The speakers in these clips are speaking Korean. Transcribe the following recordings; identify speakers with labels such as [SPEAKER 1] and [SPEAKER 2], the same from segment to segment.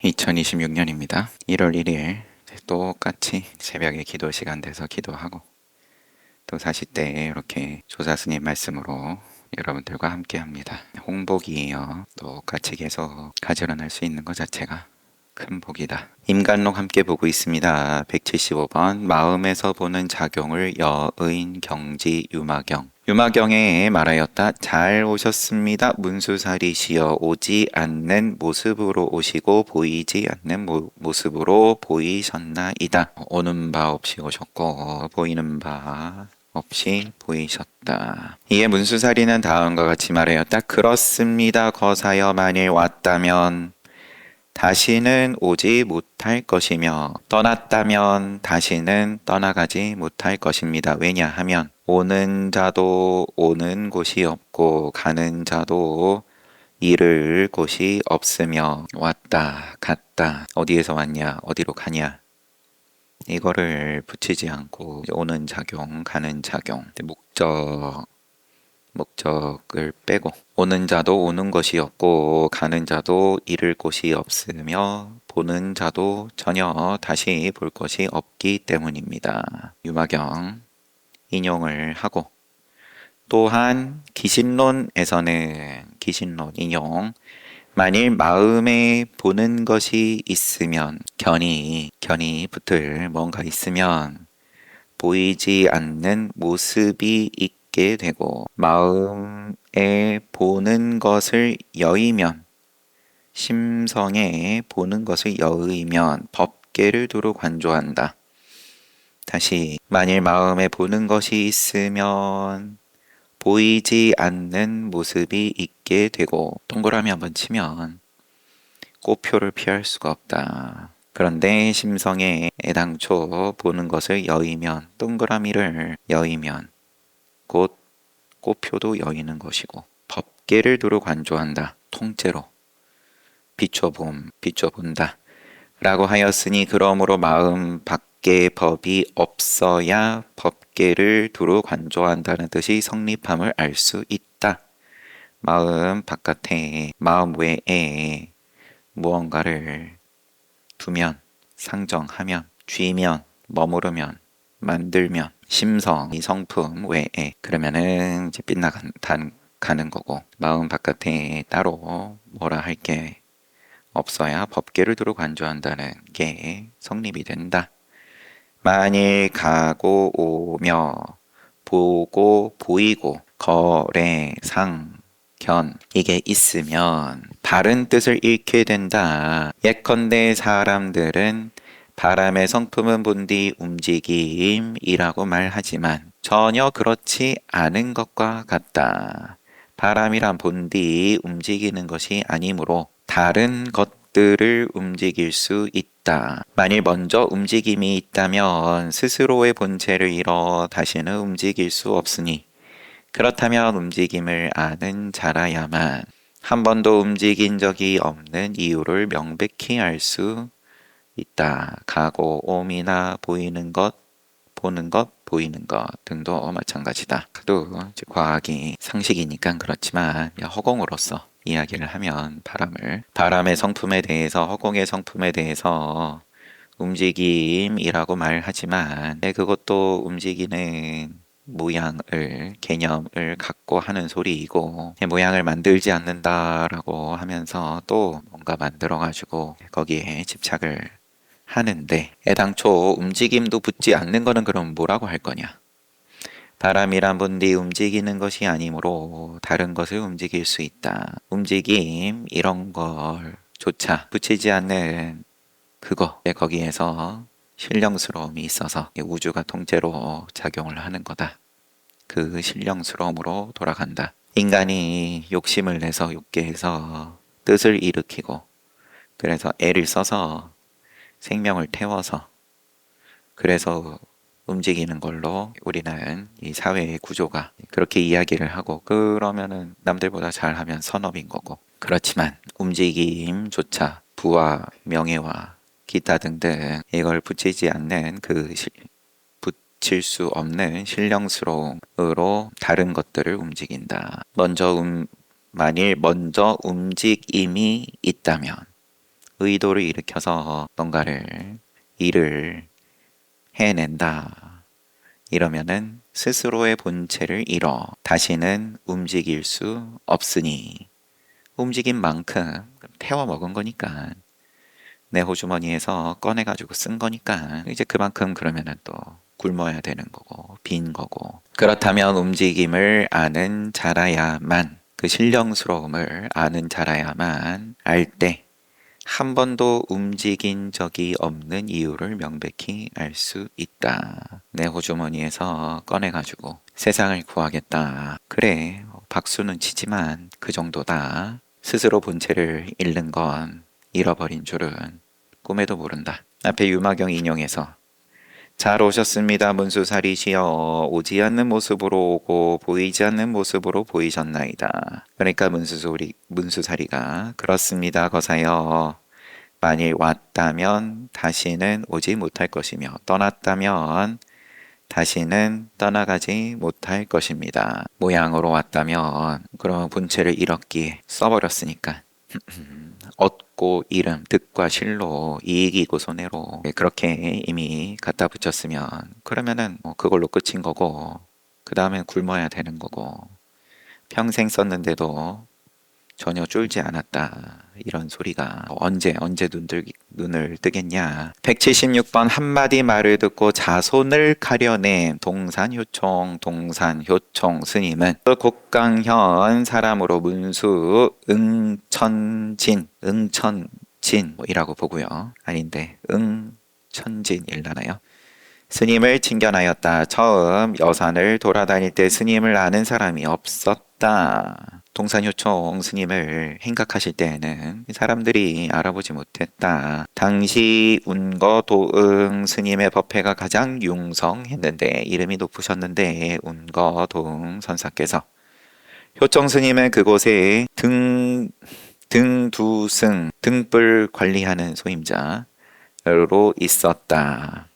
[SPEAKER 1] 2026년입니다. 1월 1일 똑같이 새벽에 기도 시간 돼서 기도하고 또 40대에 이렇게 조사스님 말씀으로 여러분들과 함께 합니다. 홍복이에요. 똑같이 계속 가지런할 수 있는 것 자체가 큰 복이다. 임간록 함께 보고 있습니다. 175번 마음에서 보는 작용을 여의 경지 유마경. 유마경에 말하였다. 잘 오셨습니다. 문수살이시여 오지 않는 모습으로 오시고 보이지 않는 모습으로 보이셨나이다. 오는 바 없이 오셨고 보이는 바 없이 보이셨다. 이에 문수살이는 다음과 같이 말하였다. 그렇습니다. 거사여 만일 왔다면 다시는 오지 못할 것이며 떠났다면 다시는 떠나가지 못할 것입니다. 왜냐하면 오는 자도 오는 곳이 없고 가는 자도 이를 곳이 없으며 왔다 갔다 어디에서 왔냐 어디로 가냐 이거를 붙이지 않고 오는 작용 가는 작용 목적을 빼고 오는 자도 오는 것이 없고 가는 자도 이를 곳이 없으며 보는 자도 전혀 다시 볼 것이 없기 때문입니다. 유마경 인용을 하고 또한 기신론에서는 기신론 인용 만일 마음에 보는 것이 있으면 견이 붙을 뭔가 있으면 보이지 않는 모습이 있게 되고 마음에 보는 것을 여의면 심성에 보는 것을 여의면 법계를 두루 관조한다. 다시 만일 마음에 보는 것이 있으면 보이지 않는 모습이 있게 되고 동그라미 한번 치면 꼬표를 피할 수가 없다. 그런데 심성에 애당초 보는 것을 여의면 동그라미를 여의면 곧 꼬표도 여의는 것이고 법계를 두루 관조한다. 통째로 비춰본다. 라고 하였으니 그러므로 마음 밖에 법이 없어야 법계를 두루 관조한다는 뜻이 성립함을 알 수 있다. 마음 바깥에 마음 외에 무언가를 두면 상정하면 쥐면 머무르면 만들면 심성 이 성품 외에 그러면은 이제 빗나가는 거고 마음 바깥에 따로 뭐라 할 게 없어야 법계를 두루 관조한다는 게 성립이 된다. 만일 가고 오며 보고 보이고 거래 상 견 이게 있으면 바른 뜻을 잃게 된다. 예컨대 사람들은 바람의 성품은 본디 움직임이라고 말하지만 전혀 그렇지 않은 것과 같다. 바람이란 본디 움직이는 것이 아니므로 다른 것들을 움직일 수 있다. 만일 먼저 움직임이 있다면 스스로의 본체를 잃어 다시는 움직일 수 없으니 그렇다면 움직임을 아는 자라야만 한 번도 움직인 적이 없는 이유를 명백히 알 수 있다. 가고 옴이나 보이는 것, 보는 것, 보이는 것 등도 마찬가지다. 또 과학이 상식이니까 그렇지만 허공으로서 이야기를 하면 바람의 성품에 대해서 허공의 성품에 대해서 움직임이라고 말하지만 그것도 움직이는 모양을 개념을 갖고 하는 소리이고 모양을 만들지 않는다라고 하면서 또 뭔가 만들어 가지고 거기에 집착을 하는데 애당초 움직임도 붙지 않는 거는 그럼 뭐라고 할 거냐? 바람이란 본디 움직이는 것이 아니므로 다른 것을 움직일 수 있다. 움직임 이런 걸조차 붙이지 않는 그거 거기에서 신령스러움이 있어서 우주가 통째로 작용을 하는 거다. 그 신령스러움으로 돌아간다. 인간이 욕심을 내서 욕계해서 뜻을 일으키고 그래서 애를 써서 생명을 태워서 그래서 움직이는 걸로 우리는 이 사회의 구조가 그렇게 이야기를 하고 그러면은 남들보다 잘하면 선업인 거고 그렇지만 움직임조차 부와 명예와 기타 등등 이걸 붙이지 않는 붙일 수 없는 신령스러움으로 다른 것들을 움직인다. 만일 먼저 움직임이 있다면 의도를 일으켜서 뭔가를 일을 해낸다. 이러면은 스스로의 본체를 잃어 다시는 움직일 수 없으니 움직인 만큼 태워 먹은 거니까 내 호주머니에서 꺼내가지고 쓴 거니까 이제 그만큼 그러면은 또 굶어야 되는 거고 빈 거고 그렇다면 움직임을 아는 자라야만 그 신령스러움을 아는 자라야만 알 때 한 번도 움직인 적이 없는 이유를 명백히 알 수 있다. 내 호주머니에서 꺼내가지고 세상을 구하겠다. 그래, 박수는 치지만 그 정도다. 스스로 본체를 잃는 건 잃어버린 줄은 꿈에도 모른다. 앞에 유마경 인용해서 잘 오셨습니다. 문수살이시여 오지 않는 모습으로 오고 보이지 않는 모습으로 보이셨나이다. 그러니까 문수살이가 그렇습니다. 거사여 만일 왔다면 다시는 오지 못할 것이며 떠났다면 다시는 떠나가지 못할 것입니다. 모양으로 왔다면 그러면 본체를 잃었기에 써버렸으니까 얻고 잃음, 득과 실로 이익이고 손해로 그렇게 이미 갖다 붙였으면 그러면은 그걸로 끝인 거고 그 다음에 굶어야 되는 거고 평생 썼는데도 전혀 쫄지 않았다. 이런 소리가 언제 눈을 뜨겠냐. 176번 한마디 말을 듣고 자손을 가려낸 동산효총 스님은 곡강현 사람으로 문수 응천진이라고 보고요. 아닌데 응천진일라나요? 스님을 칭견하였다. 처음 여산을 돌아다닐 때 스님을 아는 사람이 없었다. 동산효총 스님을 행각하실 때에는 사람들이 알아보지 못했다. 당시 운거도응 스님의 법회가 가장 융성했는데 이름이 높으셨는데 운거도응 선사께서 효총 스님은 그곳에 등두승 등불 관리하는 소임자 로 있었다.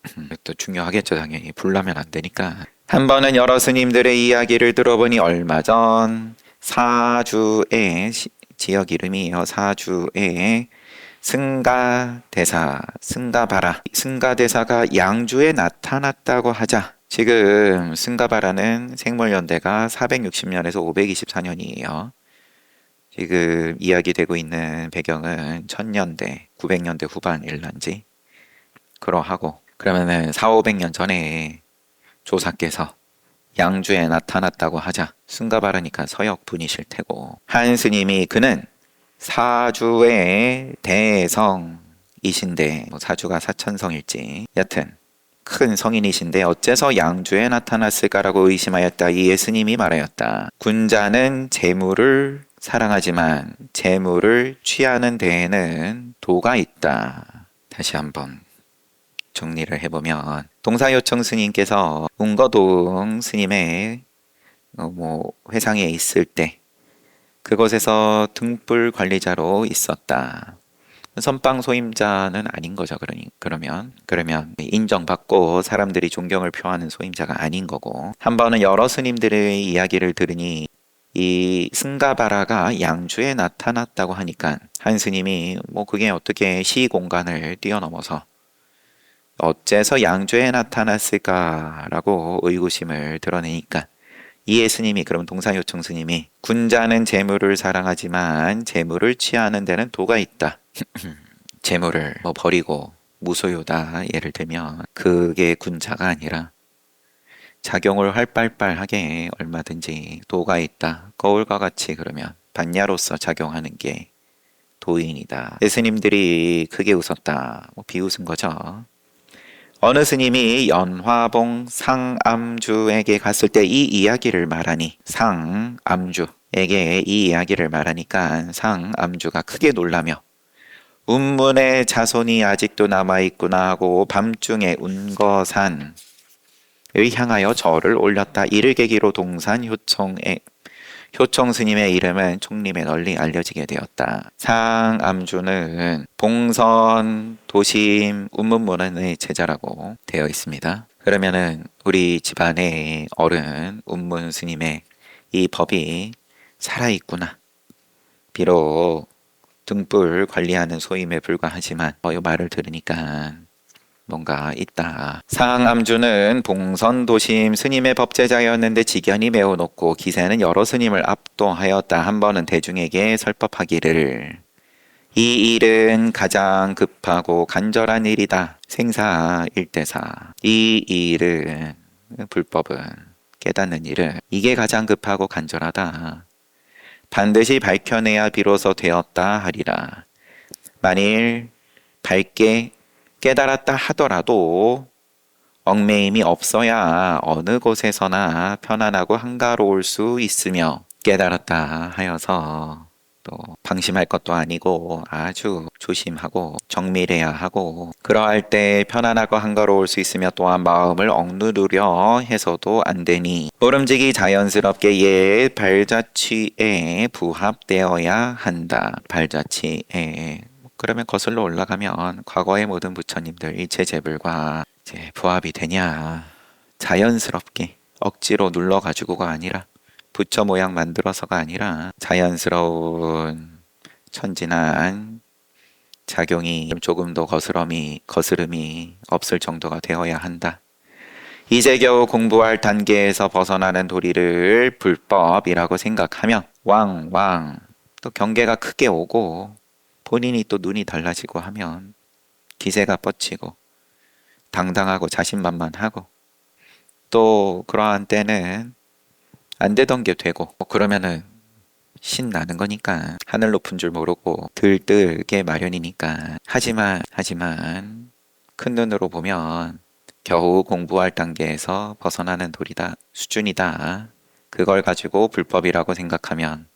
[SPEAKER 1] 또 중요하겠죠. 당연히 불나면 안 되니까. 한 번은 여러 스님들의 이야기를 들어보니 얼마 전 사주의 지역 이름이에요. 사주의 승가대사가 양주에 나타났다고 하자. 지금 승가바라는 생물연대가 460년에서 524년이에요. 지금 이야기되고 있는 배경은 1000년대, 900년대 후반 일란지 그러하고 그러면은 4,500년 전에 조사께서 양주에 나타났다고 하자 승가바라니까 서역 분이실 테고 한 스님이 그는 사주의 대성이신데 사주가 사천성일지 여튼 큰 성인이신데 어째서 양주에 나타났을까라고 의심하였다. 이에 스님이 말하였다. 군자는 재물을 사랑하지만 재물을 취하는 데에는 도가 있다. 다시 한번 정리를 해보면 동사요청 스님께서 운거동 스님의 회상에 있을 때 그곳에서 등불 관리자로 있었다. 선방 소임자는 아닌 거죠. 그러면 인정받고 사람들이 존경을 표하는 소임자가 아닌 거고 한 번은 여러 스님들의 이야기를 들으니 이 승가바라가 양주에 나타났다고 하니까 한 스님이 그게 어떻게 시공간을 뛰어넘어서 어째서 양주에 나타났을까라고 의구심을 드러내니까 이에 스님이 그럼 동사요청 스님이 군자는 재물을 사랑하지만 재물을 취하는 데는 도가 있다. 재물을 버리고 무소유다 예를 들면 그게 군자가 아니라 작용을 활발하게 얼마든지 도가 있다. 거울과 같이 그러면 반야로서 작용하는 게 도인이다. 스님들이 크게 웃었다. 비웃은 거죠. 어느 스님이 연화봉 상암주에게 갔을 때 이 이야기를 말하니 상암주에게 이 이야기를 말하니까 상암주가 크게 놀라며 운문의 자손이 아직도 남아있구나 하고 밤중에 운거산을 향하여 절을 올렸다. 이를 계기로 동산 효총 스님의 이름은 총림에 널리 알려지게 되었다. 상암주는 봉선, 도심, 운문문안의 제자라고 되어 있습니다. 그러면은 우리 집안의 어른 운문 스님의 이 법이 살아있구나. 비록 등불 관리하는 소임에 불과하지만 이 말을 들으니까 뭔가 있다. 상암주는 봉선도심 스님의 법제자였는데 직연이 매우 높고 기세는 여러 스님을 압도하였다. 한 번은 대중에게 설법하기를 이 일은 가장 급하고 간절한 일이다. 생사 일대사. 이 일은 불법은 깨닫는 일은 이게 가장 급하고 간절하다. 반드시 밝혀내야 비로소 되었다 하리라. 만일 밝게 깨달았다 하더라도 얽매임이 없어야 어느 곳에서나 편안하고 한가로울 수 있으며 깨달았다 하여서 또 방심할 것도 아니고 아주 조심하고 정밀해야 하고 그러할 때 편안하고 한가로울 수 있으며 또한 마음을 억누르려 해서도 안 되니 모름지기 자연스럽게 옛 발자취에 부합되어야 한다. 발자취에 그러면 거슬러 올라가면 과거의 모든 부처님들 일체 제불과 이제 부합이 되냐 자연스럽게 억지로 눌러가지고가 아니라 부처 모양 만들어서가 아니라 자연스러운 천진한 작용이 조금 더 거스름이 없을 정도가 되어야 한다. 이제 겨우 공부할 단계에서 벗어나는 도리를 불법이라고 생각하면 왕왕 또 경계가 크게 오고 본인이 또 눈이 달라지고 하면 기세가 뻗치고 당당하고 자신만만하고 또 그러한 때는 안 되던 게 되고 그러면은 신나는 거니까 하늘 높은 줄 모르고 들뜨게 마련이니까 하지만 큰 눈으로 보면 겨우 공부할 단계에서 벗어나는 도리다 수준이다. 그걸 가지고 불법이라고 생각하면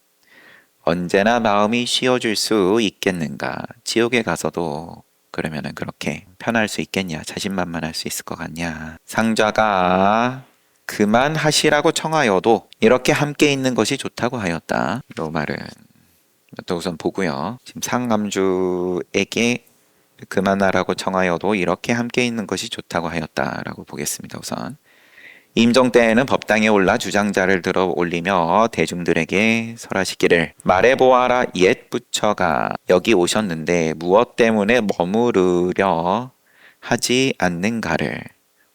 [SPEAKER 1] 언제나 마음이 쉬어질 수 있겠는가. 지옥에 가서도 그러면은 그렇게 편할 수 있겠냐. 자신만만할 수 있을 것 같냐. 상좌가 그만하시라고 청하여도 이렇게 함께 있는 것이 좋다고 하였다. 이 말은 또 우선 보고요. 지금 상암주에게 그만하라고 청하여도 이렇게 함께 있는 것이 좋다고 하였다라고 보겠습니다. 우선 임종 때에는 법당에 올라 주장자를 들어 올리며 대중들에게 설하시기를 말해보아라. 옛 부처가 여기 오셨는데 무엇 때문에 머무르려 하지 않는가를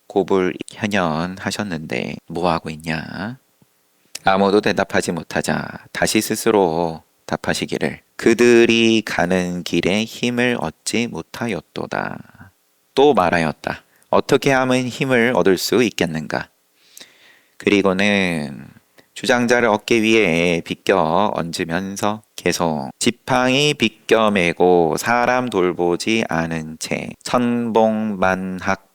[SPEAKER 1] 고불현현하셨는데 뭐하고 있냐. 아무도 대답하지 못하자 다시 스스로 답하시기를 그들이 가는 길에 힘을 얻지 못하였도다. 또 말하였다. 어떻게 하면 힘을 얻을 수 있겠는가. 그리고는 주장자를 얻기 위해 비껴 얹으면서 계속 지팡이 비껴 매고 사람 돌보지 않은 채 천봉만학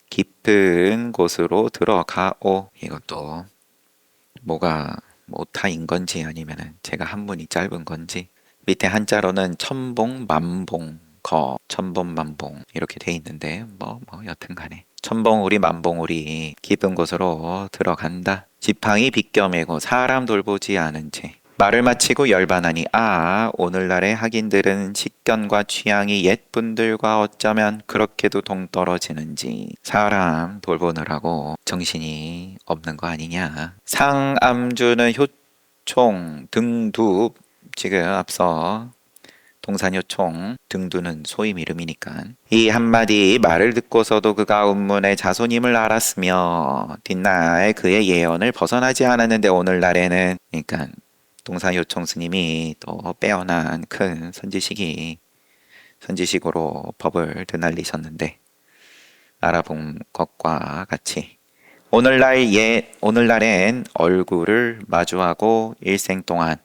[SPEAKER 1] 깊은 곳으로 들어가오. 이것도 뭐가 오타인 건지 아니면은 제가 한문이 짧은 건지 밑에 한자로는 천봉만봉 천봉만봉 이렇게 돼 있는데 뭐 여튼간에 천봉우리 만봉우리 깊은 곳으로 들어간다. 지팡이 비껴 매고 사람 돌보지 않은 채 말을 마치고 열반하니 오늘날의 학인들은 식견과 취향이 옛 분들과 어쩌면 그렇게도 동떨어지는지 사람 돌보느라고 정신이 없는 거 아니냐. 상암주는 효총 등두 지금 앞서 동산효총 등두는 소임 이름이니까 이 한마디 말을 듣고서도 그가 운문의 자손임을 알았으며 뒷날 그의 예언을 벗어나지 않았는데 오늘날에는 그러니까 동산효총 스님이 또 빼어난 큰 선지식으로 법을 드날리셨는데 알아본 것과 같이 오늘날엔 얼굴을 마주하고 일생 동안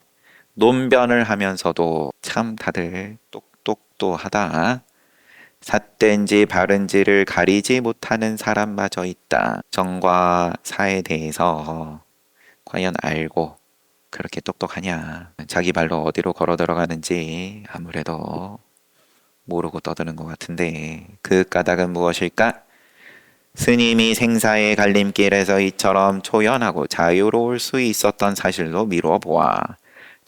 [SPEAKER 1] 논변을 하면서도 참 다들 똑똑똑하다. 삿된지 바른지를 가리지 못하는 사람마저 있다. 정과 사에 대해서 과연 알고 그렇게 똑똑하냐. 자기 발로 어디로 걸어 들어가는지 아무래도 모르고 떠드는 것 같은데 그 까닭은 무엇일까? 스님이 생사의 갈림길에서 이처럼 초연하고 자유로울 수 있었던 사실로 미루어 보아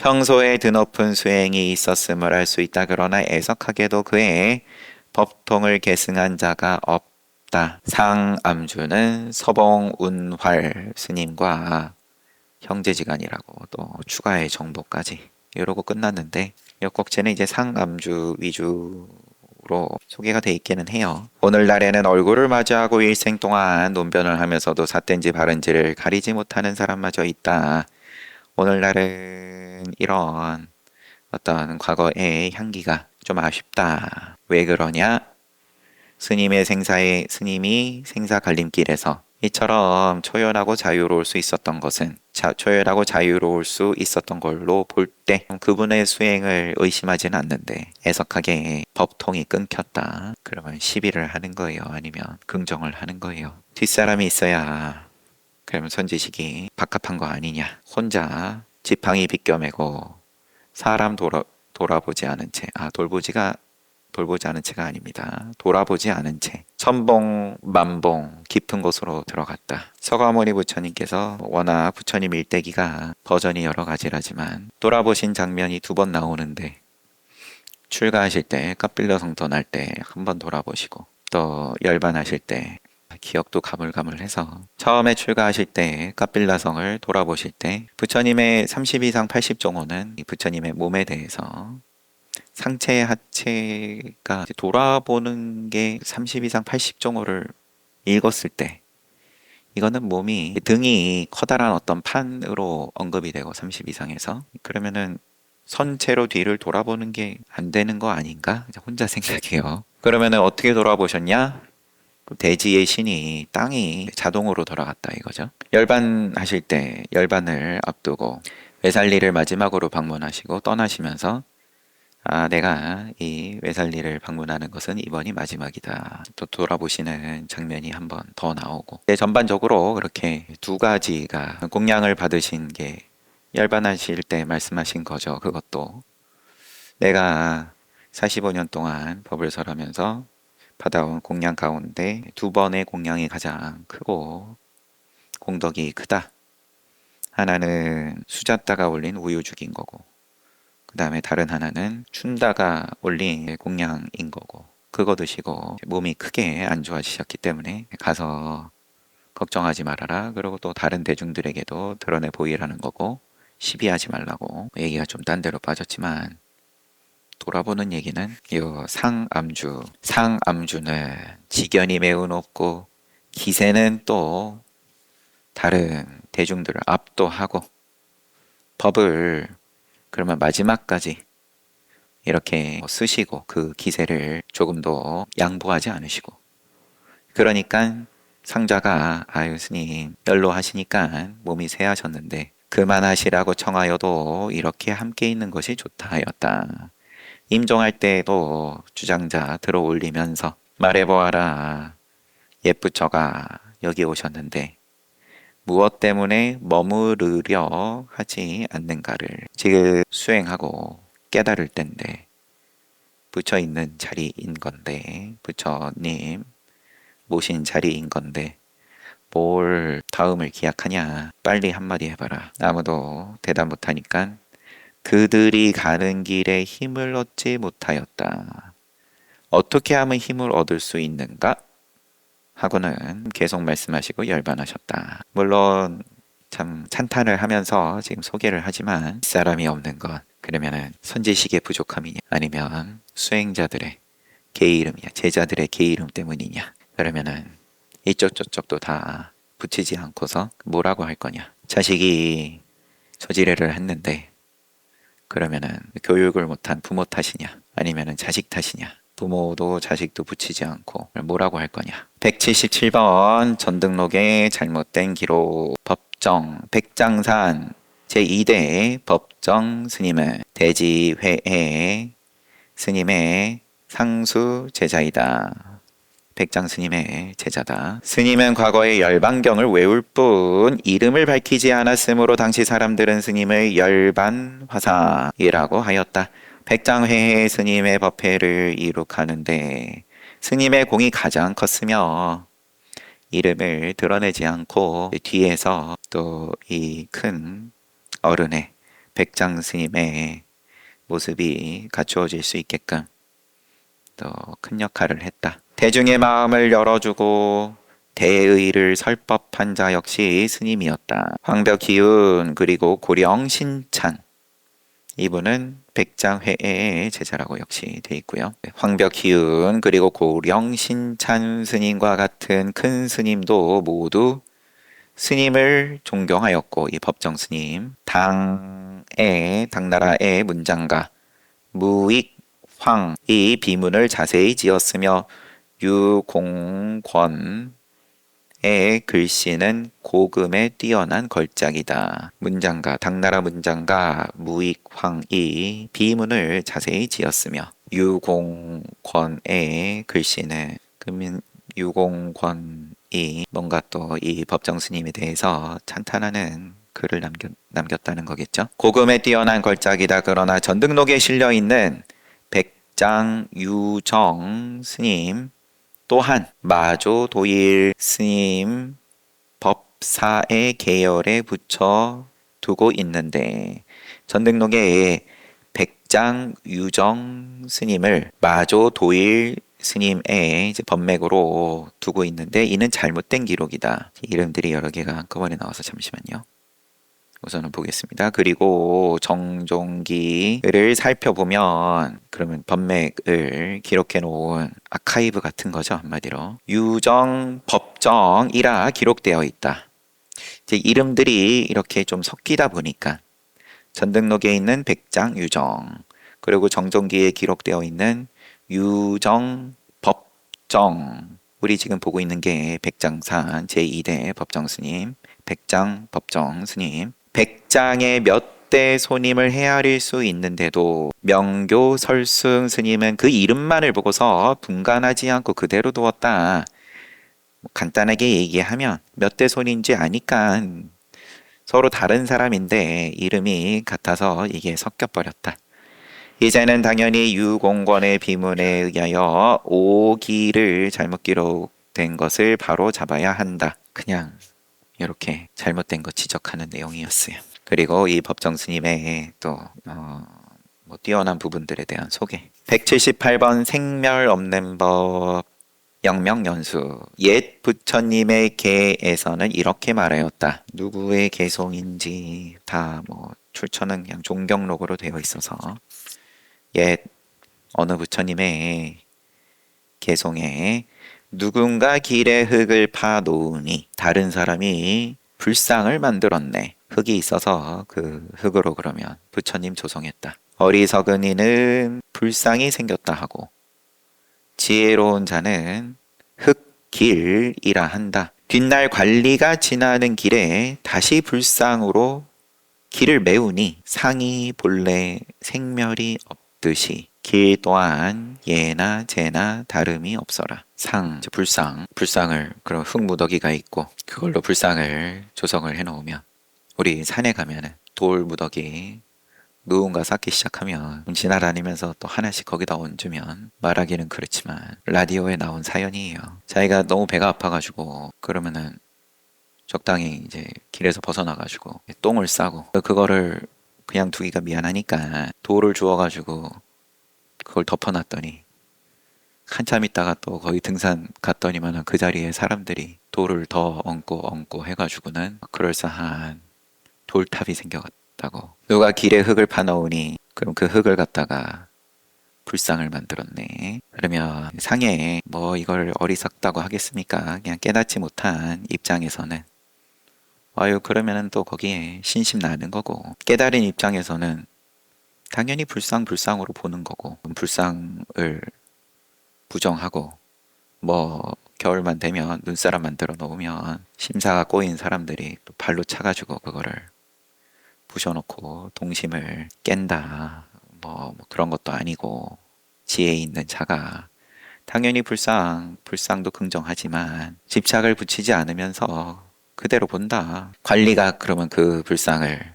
[SPEAKER 1] 평소에 드높은 수행이 있었음을 알 수 있다. 그러나 애석하게도 그의 법통을 계승한 자가 없다. 상암주는 서봉운활 스님과 형제지간이라고 또 추가의 정보까지 이러고 끝났는데 역곡제는 이제 상암주 위주로 소개가 돼 있기는 해요. 오늘날에는 얼굴을 마주하고 일생 동안 논변을 하면서도 삿된지 바른지를 가리지 못하는 사람마저 있다. 오늘날은 이런 어떤 과거의 향기가 좀 아쉽다. 왜 그러냐? 스님이 생사 갈림길에서 이처럼 초연하고 자유로울 수 있었던 것은 초연하고 자유로울 수 있었던 걸로 볼 때 그분의 수행을 의심하지는 않는데 애석하게 법통이 끊겼다. 그러면 시비를 하는 거예요. 아니면 긍정을 하는 거예요. 뒷사람이 있어야 그러면 선지식이 박합한 거 아니냐. 혼자 지팡이 빗겨매고 사람 돌아보지 않은 채 돌보지 않은 채가 아닙니다. 돌아보지 않은 채 천봉 만봉 깊은 곳으로 들어갔다. 서가모니 부처님께서 워낙 부처님 일대기가 버전이 여러 가지라지만 돌아보신 장면이 2번 나오는데 출가하실 때 깝빌러 성도 날 때 한 번 돌아보시고 또 열반하실 때 기억도 가물가물해서 처음에 출가하실 때 깝빌라성을 돌아보실 때 부처님의 30 이상 80종호는 이 부처님의 몸에 대해서 상체 하체가 돌아보는 게 30 이상 80종호를 읽었을 때 이거는 몸이 등이 커다란 어떤 판으로 언급이 되고 30 이상에서 그러면은 선체로 뒤를 돌아보는 게 안 되는 거 아닌가? 혼자 생각해요. 그러면은 어떻게 돌아보셨냐? 대지의 신이 땅이 자동으로 돌아갔다 이거죠. 열반하실 때 열반을 앞두고 외살리를 마지막으로 방문하시고 떠나시면서 내가 이 외살리를 방문하는 것은 이번이 마지막이다. 또 돌아보시는 장면이 한 번 더 나오고 전반적으로 그렇게 2가지가 공양을 받으신 게 열반하실 때 말씀하신 거죠. 그것도 내가 45년 동안 법을 설하면서 받아온 공양 가운데 2번의 공양이 가장 크고 공덕이 크다. 하나는 수자따가 올린 우유 죽인 거고 그 다음에 다른 하나는 춘다가 올린 공양인 거고 그거 드시고 몸이 크게 안 좋아지셨기 때문에 가서 걱정하지 말아라. 그리고 또 다른 대중들에게도 드러내 보이라는 거고 시비하지 말라고. 얘기가 좀 딴 데로 빠졌지만 돌아보는 얘기는 요 상암주는 지견이 매우 높고 기세는 또 다른 대중들을 압도하고 법을 그러면 마지막까지 이렇게 쓰시고 그 기세를 조금 더 양보하지 않으시고 그러니까 상자가 아유 스님 연로하시니까 몸이 쇠하셨는데 그만하시라고 청하여도 이렇게 함께 있는 것이 좋다 하였다. 임종할 때에도 주장자 들어 올리면서 말해보아라. 옛부처가 여기 오셨는데 무엇 때문에 머무르려 하지 않는가를 지금 수행하고 깨달을 때인데 부처 있는 자리인 건데 부처님 모신 자리인 건데 뭘 다음을 기약하냐. 빨리 한마디 해봐라. 아무도 대답 못하니까 그들이 가는 길에 힘을 얻지 못하였다. 어떻게 하면 힘을 얻을 수 있는가? 하고는 계속 말씀하시고 열반하셨다. 물론 참 찬탄을 하면서 지금 소개를 하지만 사람이 없는 것 그러면은 선지식의 부족함이냐 아니면 수행자들의 게으름이냐 제자들의 게으름 때문이냐 그러면은 이쪽 저쪽도 다 붙이지 않고서 뭐라고 할 거냐. 자식이 저지레를 했는데 그러면은 교육을 못한 부모 탓이냐 아니면은 자식 탓이냐. 부모도 자식도 붙이지 않고 뭐라고 할 거냐. 177번 전등록의 잘못된 기록 법정 백장산 제2대 법정 스님은 대지회의 스님의 상수 제자이다. 백장 스님의 제자다. 스님은 과거에 열반경을 외울 뿐 이름을 밝히지 않았으므로 당시 사람들은 스님을 열반화사이라고 하였다. 백장회의 스님의 법회를 이룩하는데 스님의 공이 가장 컸으며 이름을 드러내지 않고 뒤에서 또 이 큰 어른의 백장 스님의 모습이 갖추어질 수 있게끔 또 큰 역할을 했다. 대중의 마음을 열어주고 대의를 설법한 자 역시 스님이었다. 황벽기운 그리고 고령 신찬 이분은 백장회의 제자라고 역시 돼 있고요. 황벽희은 그리고 고령신찬 스님과 같은 큰 스님도 모두 스님을 존경하였고 이 법정 스님 당나라의 문장가 무익황이 비문을 자세히 지었으며 유공권의 글씨는 고금에 뛰어난 걸작이다. 문장가 당나라 문장가 무익황이 비문을 자세히 지었으며 유공권의 글씨는 그러면 유공권이 뭔가 또 이 법정 스님에 대해서 찬탄하는 글을 남겼다는 거겠죠. 고금에 뛰어난 걸작이다. 그러나 전등록에 실려 있는 백장유정 스님 또한 마조 도일 스님 법사의 계열에 붙여 두고 있는데 전등록에 백장유정 스님을 마조 도일 스님의 이제 법맥으로 두고 있는데 이는 잘못된 기록이다. 이름들이 여러 개가 한꺼번에 나와서 잠시만요. 우선은 보겠습니다. 그리고 정종기를 살펴보면 그러면 법맥을 기록해 놓은 아카이브 같은 거죠. 한마디로 유정 법정이라 기록되어 있다. 이제 이름들이 이렇게 좀 섞이다 보니까 전등록에 있는 백장 유정 그리고 정종기에 기록되어 있는 유정 법정 우리 지금 보고 있는 게 백장산 제2대 법정 스님 백장 법정 스님 백장의 몇 대 손님을 헤아릴 수 있는데도 명교 설승 스님은 그 이름만을 보고서 분간하지 않고 그대로 두었다. 간단하게 얘기하면 몇 대 손인지 아니까 서로 다른 사람인데 이름이 같아서 이게 섞여버렸다. 이제는 당연히 유공권의 비문에 의하여 오기를 잘못 기록된 것을 바로 잡아야 한다. 그냥 이렇게 잘못된 거 지적하는 내용이었어요. 그리고 이 법정 스님의 또 뛰어난 부분들에 대한 소개. 178번 생멸 없는 법 영명연수 옛 부처님의 계에서는 이렇게 말하였다. 누구의 계송인지 다 출처는 그냥 종경록으로 되어 있어서 옛 어느 부처님의 계송에 누군가 길에 흙을 파 놓으니 다른 사람이 불상을 만들었네. 흙이 있어서 그 흙으로 그러면 부처님 조성했다. 어리석은 이는 불상이 생겼다 하고 지혜로운 자는 흙길이라 한다. 뒷날 관리가 지나는 길에 다시 불상으로 길을 메우니 상이 본래 생멸이 없듯이 길 또한 예나 재나 다름이 없어라. 불상을 그런 흙무더기가 있고 그걸로 불상을 조성을 해놓으면 우리 산에 가면은 돌 무더기 누군가 쌓기 시작하면 지나다니면서 또 하나씩 거기다 얹으면 말하기는 그렇지만 라디오에 나온 사연이에요. 자기가 너무 배가 아파가지고 그러면은 적당히 이제 길에서 벗어나가지고 똥을 싸고 그거를 그냥 두기가 미안하니까 돌을 주워가지고 그걸 덮어놨더니 한참 있다가 또 거기 등산 갔더니만 그 자리에 사람들이 돌을 더 얹고 해가지고는 그럴싸한 돌탑이 생겨갔다고. 누가 길에 흙을 파놓으니 그럼 그 흙을 갖다가 불상을 만들었네. 그러면 상에 이걸 어리석다고 하겠습니까? 그냥 깨닫지 못한 입장에서는 그러면은 또 거기에 신심 나는 거고 깨달은 입장에서는 당연히 불상으로 보는 거고 불상을 부정하고 겨울만 되면 눈사람 만들어 놓으면 심사가 꼬인 사람들이 또 발로 차가지고 그거를 부셔놓고 동심을 깬다 그런 것도 아니고 지혜 있는 자가 당연히 불상도 긍정하지만 집착을 붙이지 않으면서 그대로 본다. 관리가 그러면 그 불상을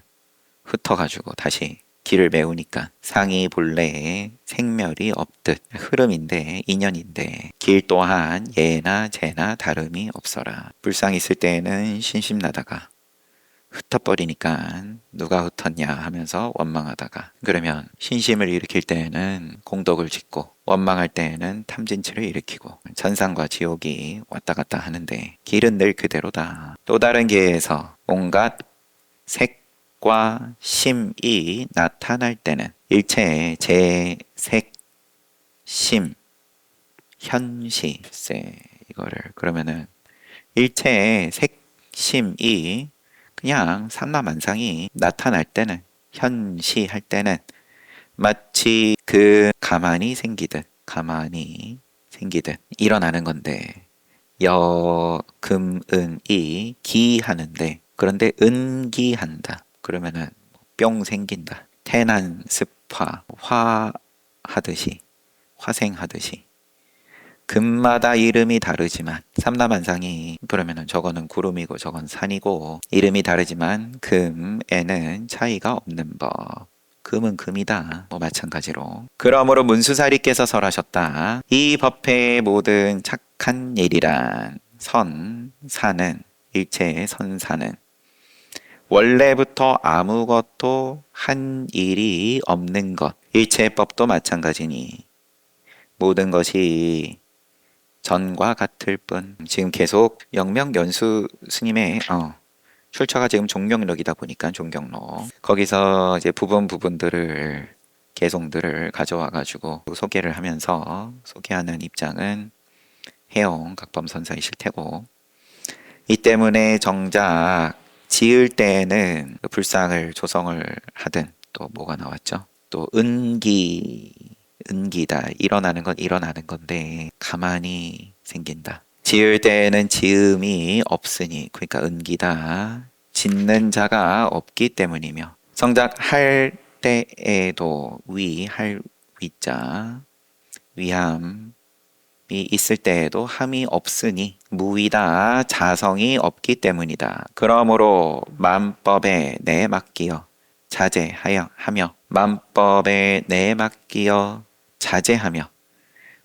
[SPEAKER 1] 흩어가지고 다시 길을 메우니까 상이 본래에 생멸이 없듯 흐름인데 인연인데 길 또한 예나 재나 다름이 없어라. 불상이 있을 때에는 신심나다가 흩어버리니까 누가 흩었냐 하면서 원망하다가 그러면 신심을 일으킬 때에는 공덕을 짓고 원망할 때에는 탐진치를 일으키고 천상과 지옥이 왔다 갔다 하는데 길은 늘 그대로다. 또 다른 계에서 온갖 색과 심이 나타날 때는 일체의 제, 색, 심, 현시 이거를 그러면은 일체의 색, 심이 그냥 삼라만상이 나타날 때는 현시할 때는 마치 그 가만히 생기듯 일어나는 건데 여, 금, 은, 이, 기 하는데 그런데 은기한다. 그러면은 뿅 생긴다. 태난, 습화, 화 하듯이 화생하듯이 금마다 이름이 다르지만 삼라만상이 그러면은 저거는 구름이고 저건 산이고 이름이 다르지만 금에는 차이가 없는 법. 금은 금이다. 뭐 마찬가지로. 그러므로 문수사리께서 설하셨다. 이 법회의 모든 착한 일이란 선사는 일체의 선사는 원래부터 아무것도 한 일이 없는 것. 일체법도 마찬가지니 모든 것이 전과 같을 뿐. 지금 계속 영명연수 스님의 출처가 지금 종경록이다 보니까 종경록 거기서 이제 부분들을 개송들을 가져와 가지고 소개를 하면서 소개하는 입장은 해영 각범선사이실 테고 이 때문에 정작 지을 때에는 불상을 조성을 하든 또 뭐가 나왔죠? 또 은기다. 일어나는 건 일어나는 건데 가만히 생긴다. 지을 때에는 지음이 없으니 그러니까 은기다. 짓는 자가 없기 때문이며 정작 할 때에도 할 위자 위함이 있을 때에도 함이 없으니 무위다. 자성이 없기 때문이다. 그러므로 만법에 내 맡기어 자제하며 만법에 내 맡기어 자제하며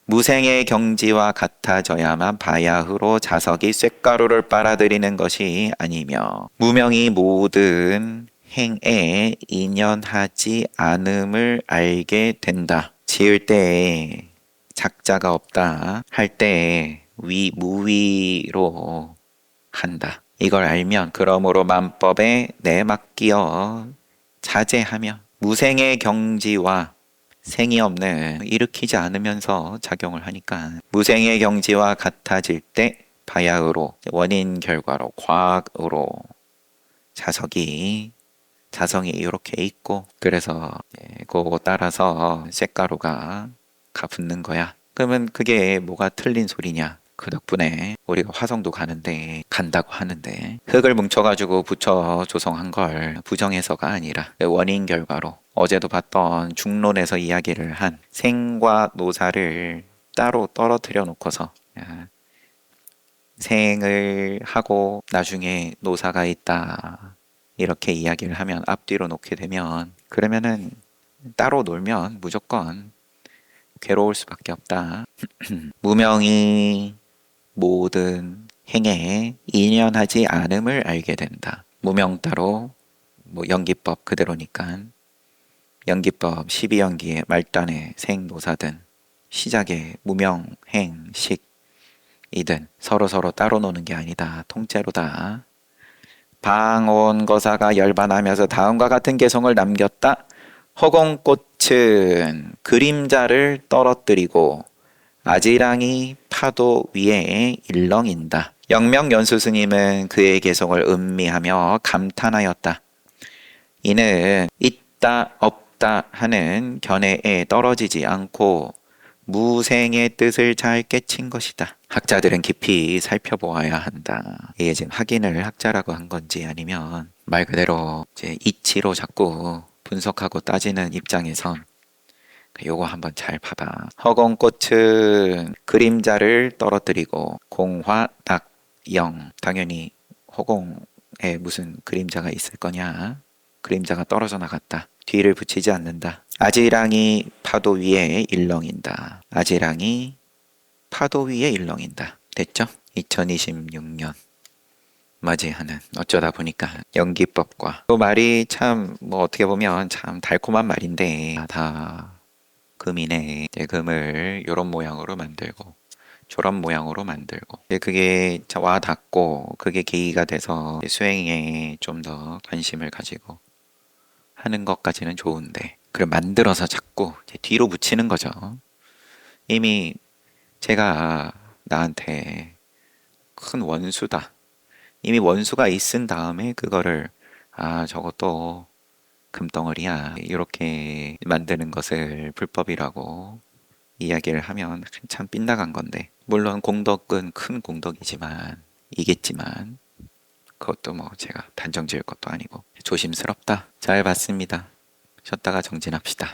[SPEAKER 1] 무생의 경지와 같아져야만 바야흐로 자석이 쇳가루를 빨아들이는 것이 아니며 무명이 모든 행에 인연하지 않음을 알게 된다. 지을 때에 작자가 없다 할 때에 무위로 한다. 이걸 알면 그러므로 만법에 내맡기어 자제하며 무생의 경지와 생이 없는 일으키지 않으면서 작용을 하니까 무생의 경지와 같아질 때 바야흐로 원인 결과로 과학으로 자성이 이렇게 있고 그래서 그거 따라서 쇳가루가 붙는 거야. 그러면 그게 뭐가 틀린 소리냐? 그 덕분에 우리가 화성도 간다고 하는데 흙을 뭉쳐가지고 붙여 조성한 걸 부정해서가 아니라 원인 결과로 어제도 봤던 중론에서 이야기를 한 생과 노사를 따로 떨어뜨려 놓고서 생을 하고 나중에 노사가 있다 이렇게 이야기를 하면 앞뒤로 놓게 되면 그러면은 따로 놀면 무조건 괴로울 수밖에 없다. 무명이 모든 행에 인연하지 않음을 알게 된다. 무명 따로 연기법 그대로니까 연기법 12연기의 말단의 생노사든 시작의 무명, 행, 식이든 서로 따로 노는 게 아니다. 통째로다. 방온거사가 열반하면서 다음과 같은 개성을 남겼다. 허공꽃은 그림자를 떨어뜨리고 아지랑이 파도 위에 일렁인다. 영명연수 스님은 그의 개성을 음미하며 감탄하였다. 이는 있다 없다 하는 견해에 떨어지지 않고 무생의 뜻을 잘 깨친 것이다. 학자들은 깊이 살펴보아야 한다. 이게 지금 확인을 학자라고 한 건지 아니면 말 그대로 이제 이치로 자꾸 분석하고 따지는 입장에선 요거 한번 잘 봐봐. 허공꽃은 그림자를 떨어뜨리고 공화닥영 당연히 허공에 무슨 그림자가 있을 거냐. 그림자가 떨어져 나갔다. 뒤를 붙이지 않는다. 아지랑이 파도 위에 일렁인다. 아지랑이 파도 위에 일렁인다. 됐죠? 2026년 맞이하는 어쩌다 보니까 연기법과 그 말이 참 어떻게 보면 참 달콤한 말인데 다 금이네. 금을 요런 모양으로 만들고 저런 모양으로 만들고 그게 와 닿고 그게 계기가 돼서 수행에 좀 더 관심을 가지고 하는 것까지는 좋은데, 그걸 만들어서 자꾸 이제 뒤로 붙이는 거죠. 이미 제가 나한테 큰 원수다. 이미 원수가 있은 다음에 그거를, 아, 저것도 금덩어리야. 이렇게 만드는 것을 불법이라고 이야기를 하면 참 빗나간 건데. 물론 공덕은 큰 공덕이지만, 이겠지만, 그것도 뭐 제가 단정 지을 것도 아니고. 조심스럽다. 잘 봤습니다. 쉬었다가 정진합시다.